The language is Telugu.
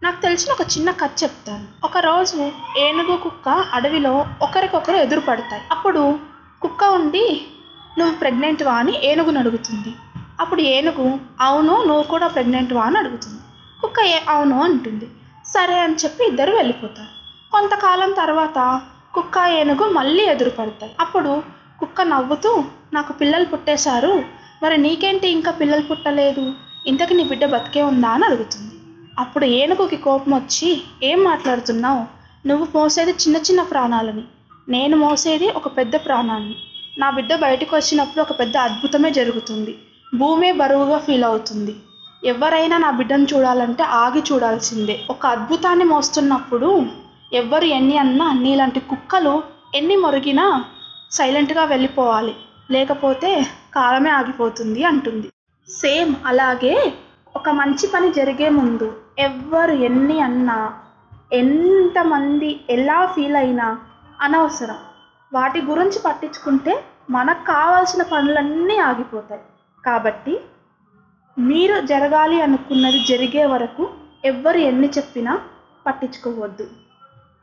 నాకు తెలిసిన ఒక చిన్న కథ చెప్తాను. ఒకరోజు ఏనుగు, కుక్క అడవిలో ఒకరికొకరు ఎదురు పడతాయి. అప్పుడు కుక్క ఉండి, "నువ్వు ప్రెగ్నెంట్‌వా?" అని ఏనుగుని అడుగుతుంది. అప్పుడు ఏనుగు, "అవును, నువ్వు కూడా ప్రెగ్నెంట్‌వా?" అని అడుగుతుంది. కుక్క అవును అంటుంది. సరే అని చెప్పి ఇద్దరు వెళ్ళిపోతారు. కొంతకాలం తర్వాత కుక్క, ఏనుగు మళ్ళీ ఎదురు పడతాయి. అప్పుడు కుక్క నవ్వుతూ, "నాకు పిల్లలు పుట్టేశారు, మరి నీకేంటి ఇంకా పిల్లలు పుట్టలేదు? ఇంతకీ నీ బిడ్డ బతికే ఉందా?" అని అడుగుతుంది. అప్పుడు ఏనుగుకి కోపం వచ్చి, "ఏం మాట్లాడుతున్నావు? నువ్వు మోసేది చిన్న చిన్న ప్రాణాలని, నేను మోసేది ఒక పెద్ద ప్రాణాన్ని. నా బిడ్డ బయటకు వచ్చినప్పుడు ఒక పెద్ద అద్భుతమే జరుగుతుంది. భూమే బరువుగా ఫీల్ అవుతుంది. ఎవరైనా నా బిడ్డను చూడాలంటే ఆగి చూడాల్సిందే. ఒక అద్భుతాన్ని మోస్తున్నప్పుడు ఎవ్వరు ఎన్ని అన్నా, నీలాంటి కుక్కలు ఎన్ని మొరిగినా సైలెంట్గా వెళ్ళిపోవాలి, లేకపోతే కాలమే ఆగిపోతుంది" అంటుంది. సేమ్ అలాగే ఒక మంచి పని జరిగే ముందు ఎవ్వరు ఎన్ని అన్నా, ఎంతమంది ఎలా ఫీల్ అయినా అనవసరం. వాటి గురించి పట్టించుకుంటే మనకు కావాల్సిన పనులన్నీ ఆగిపోతాయి. కాబట్టి మీరు జరగాలి అనుకున్నది జరిగే వరకు ఎవ్వరు ఎన్ని చెప్పినా పట్టించుకోవద్దు.